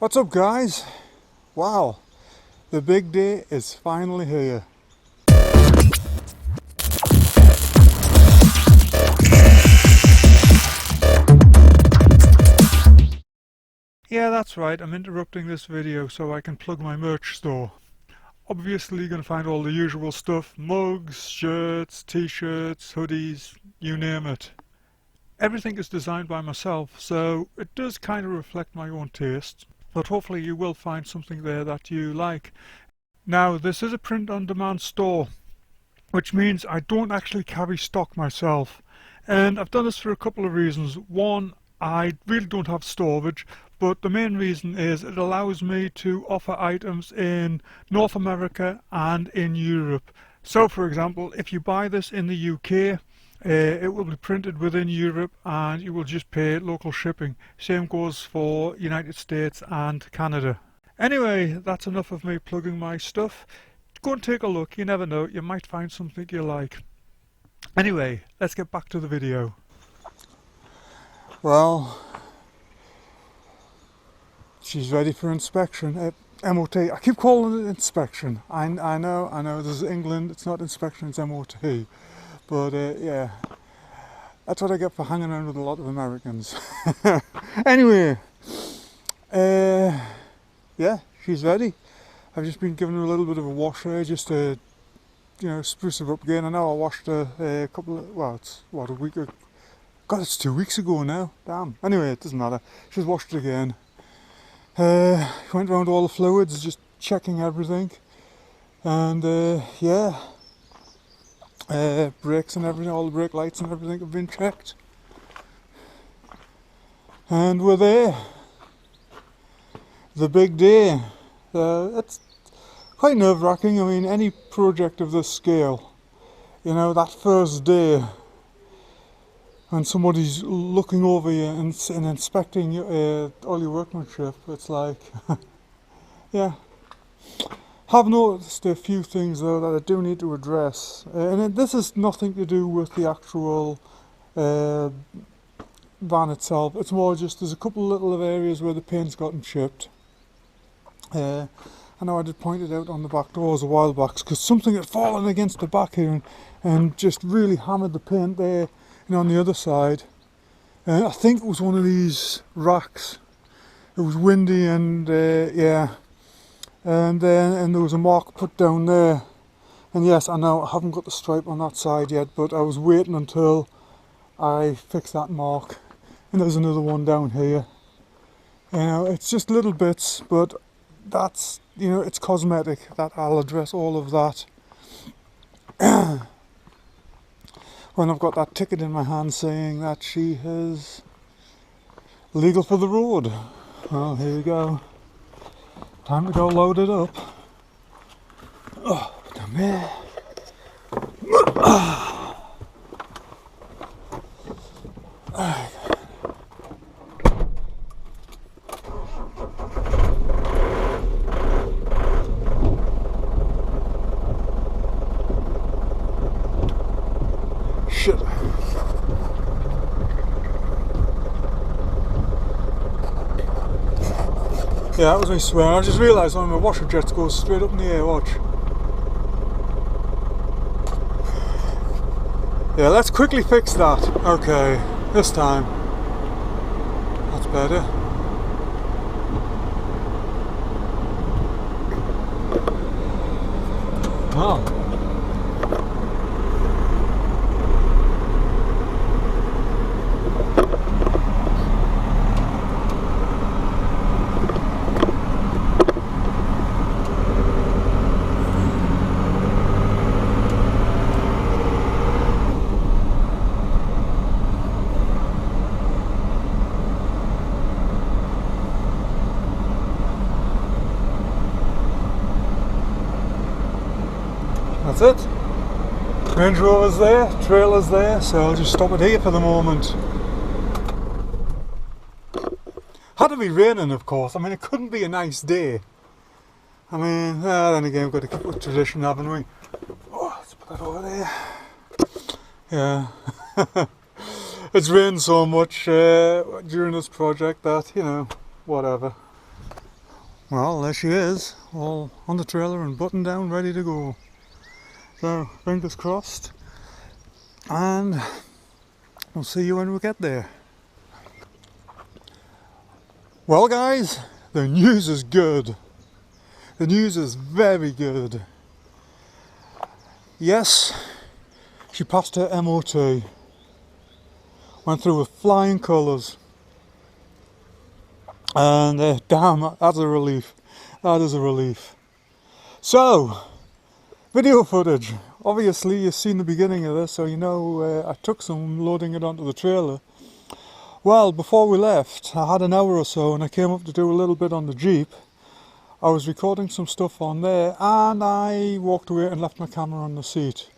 What's up, guys? Wow, the big day is finally here. Yeah, that's right, I'm interrupting this video so I can plug my merch store. Obviously you're going to find all the usual stuff: mugs, shirts, t-shirts, hoodies, you name it. Everything is designed by myself, so it does kind of reflect my own taste, but hopefully you will find something there that you like. Now, this is a print-on-demand store, which means I don't actually carry stock myself, and I've done this for a couple of reasons. One, I really don't have storage, but the main reason is it allows me to offer items in North America and in Europe. So for example, if you buy this in the UK, it will be printed within Europe and you will just pay local shipping. Same goes for United States and Canada. Anyway, that's enough of me plugging my stuff. Go and take a look, you never know, you might find something you like. Anyway, let's get back to the video. Well, she's ready for inspection. MOT. I keep calling it inspection. I know, this is England, it's not inspection, it's MOT. But yeah, that's what I get for hanging around with a lot of Americans. Anyway, yeah, she's ready. I've just been giving her a little bit of a wash there, just to, spruce her up again. I know I washed her a couple of, well, it's what, a week ago. God, it's 2 weeks ago now. Damn. Anyway, it doesn't matter. She's washed it again. Went around all the fluids, just checking everything. And yeah, brakes and everything, all the brake lights and everything have been checked. And we're there. The big day. It's quite nerve-wracking. I mean, any project of this scale, that first day when somebody's looking over you and inspecting all your workmanship, it's like, yeah. Have noticed a few things though that I do need to address, and this is nothing to do with the actual van itself. It's more just there's a couple of little areas where the paint's gotten chipped. I know I did point it out on the back doors a while back because something had fallen against the back here and just really hammered the paint there, on the other side. I think it was one of these racks. It was windy and yeah, and there was a mark put down there. And yes, I know I haven't got the stripe on that side yet, but I was waiting until I fixed that mark. And there's another one down here. It's just little bits, but that's, it's cosmetic. That I'll address all of that when I've got that ticket in my hand saying that she is legal for the road. Well, here we go. Time to go load it up. Oh, come here. Shit. Yeah, that was me swearing. I just realised one of my washer jets goes straight up in the air, watch. Yeah, let's quickly fix that. Okay, this time. That's better. Oh. That's it. Range Rover's there, trailer's there, so I'll just stop it here for the moment. Had to be raining, of course. I mean, it couldn't be a nice day. I mean, then again, we've got to keep with tradition, haven't we? Oh, let's put that over there. Yeah. It's rained so much during this project that, whatever. Well, there she is, all on the trailer and buttoned down, ready to go. So, fingers crossed, and we'll see you when we get there. Well guys, the news is good. The news is very good. Yes, she passed her MOT. Went through with flying colours. And damn, that's a relief. That is a relief. So, video footage. Obviously you've seen the beginning of this, so you know I took some loading it onto the trailer. Well, before we left, I had an hour or so and I came up to do a little bit on the Jeep. I was recording some stuff on there and I walked away and left my camera on the seat.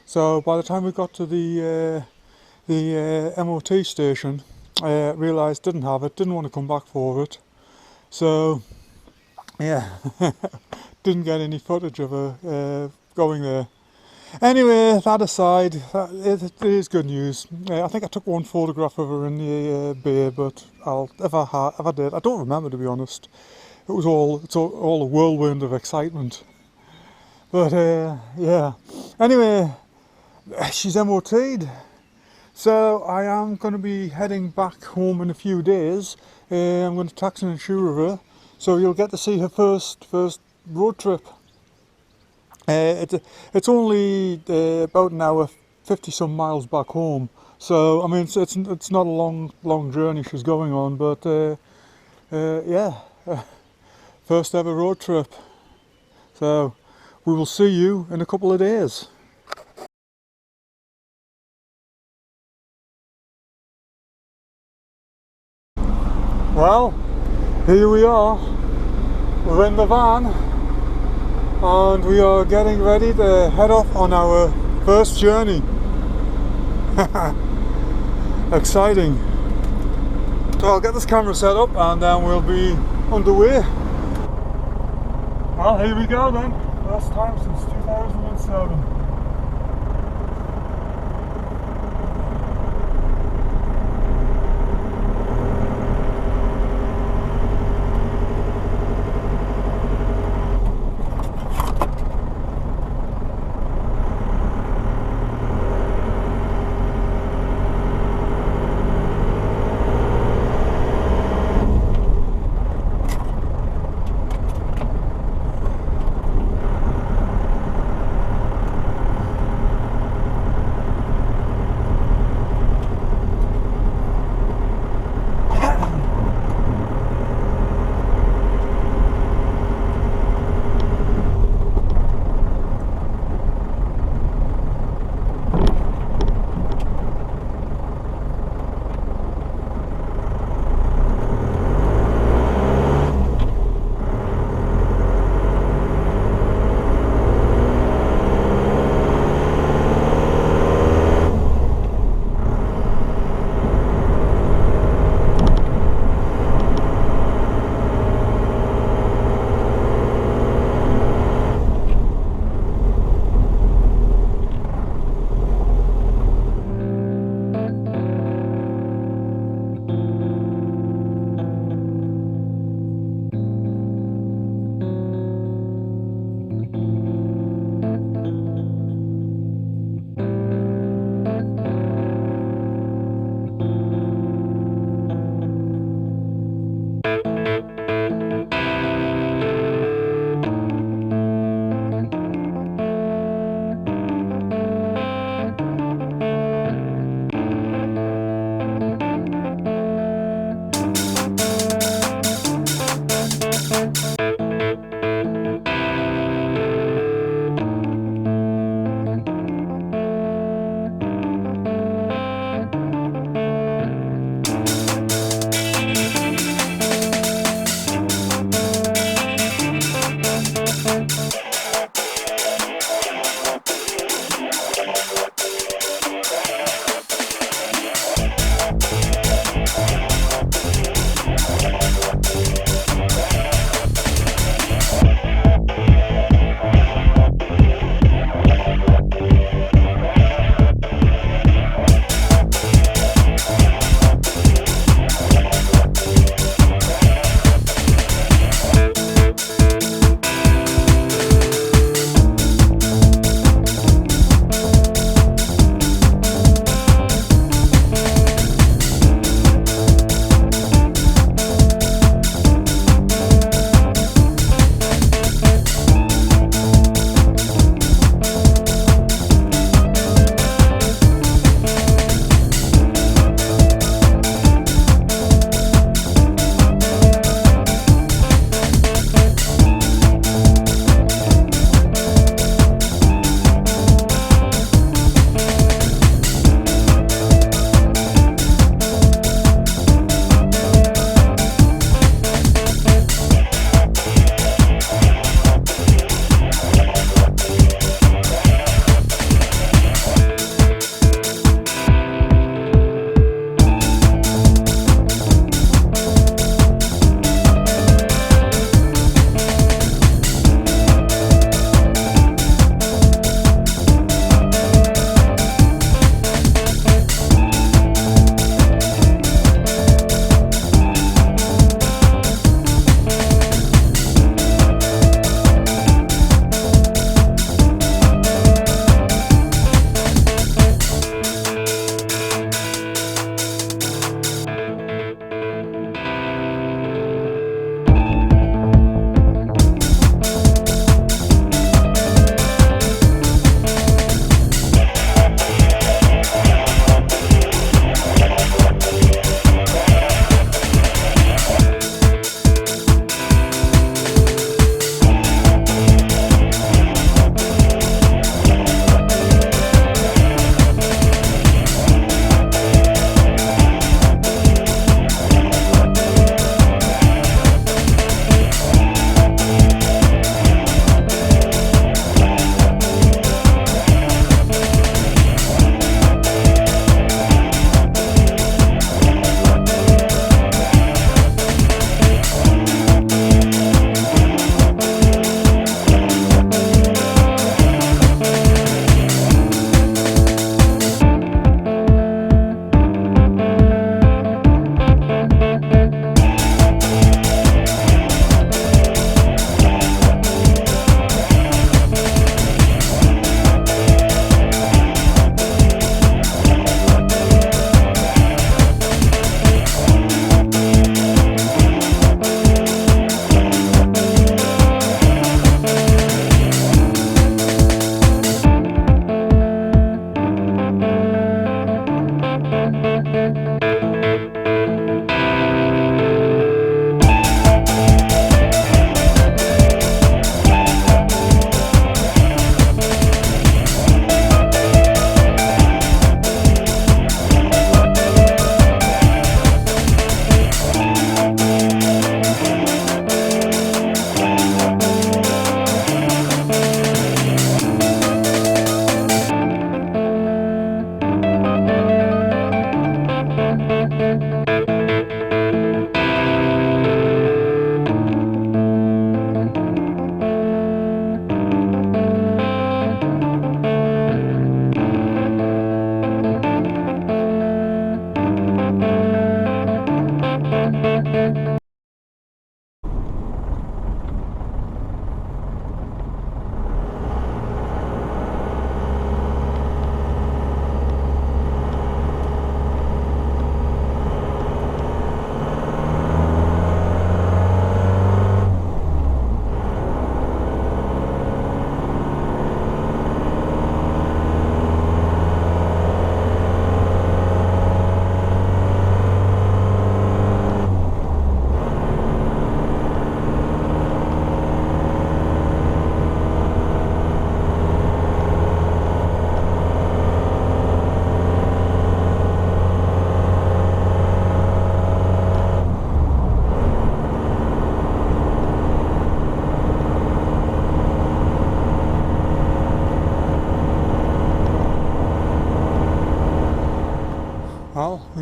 So by the time we got to the MOT station, I realised didn't have it, didn't want to come back for it. So, yeah, didn't get any footage of her going there. Anyway, that aside, it is good news. I think I took one photograph of her in the bay, but if I did, I don't remember, to be honest. It's all a whirlwind of excitement. But yeah. Anyway, she's MOT'd. So I am going to be heading back home in a few days. I'm going to tax and insure her. So you'll get to see her first road trip. It's only about an hour, 50 some miles back home. So I mean it's not a long journey she's going on, but yeah, first ever road trip. So we will see you in a couple of days. Well, here we are. We're in the van. And we are getting ready to head off on our first journey. Exciting. So I'll get this camera set up and then we'll be underway. Well, here we go then. First time since 2007.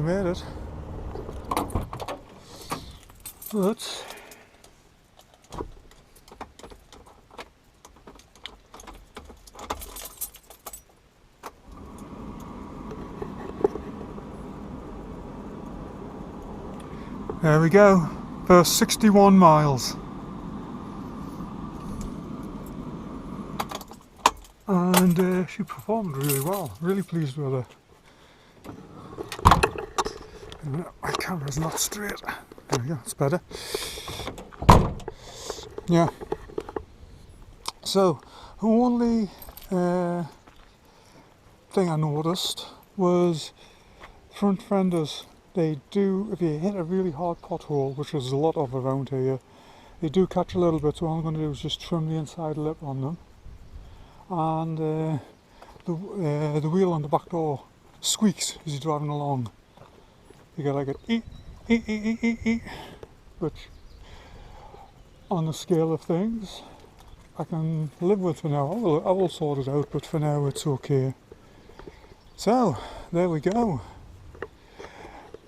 we made it. But there we go, first 61 miles. And she performed really well, really pleased with her. My camera's not straight. There we go, it's better. Yeah. So, the only thing I noticed was front fenders. They do, if you hit a really hard pothole, which there's a lot of around here, they do catch a little bit, so all I'm going to do is just trim the inside lip on them. And the wheel on the back door squeaks as you're driving along. You get like a ee, ee, ee, ee, ee, which on the scale of things I can live with for now. I will sort it out, but for now it's okay. So there we go.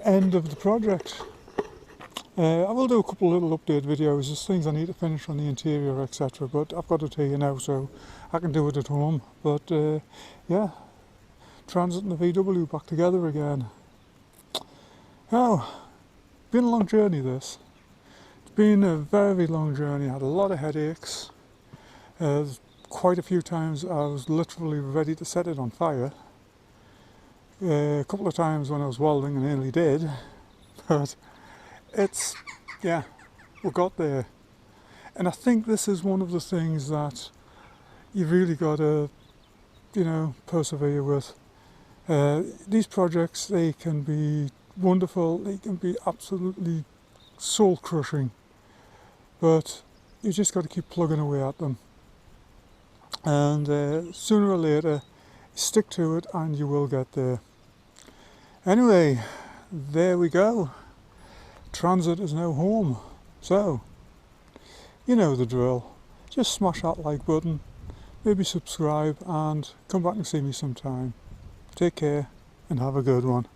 End of the project. I will do a couple of little update videos. There's things I need to finish on the interior, etc. But I've got it here now, so I can do it at home. But yeah, Transit and the VW back together again. Oh, been a long journey this. It's been a very long journey. I had a lot of headaches. Quite a few times I was literally ready to set it on fire. A couple of times when I was welding and nearly did. But it's, yeah, we got there. And I think this is one of the things that you really got to, you know, persevere with. These projects, they can be wonderful, they can be absolutely soul crushing, but you just got to keep plugging away at them. And sooner or later, stick to it and you will get there. Anyway, there we go. Transit is now home. So, you know the drill. Just smash that like button, maybe subscribe, and come back and see me sometime. Take care and have a good one.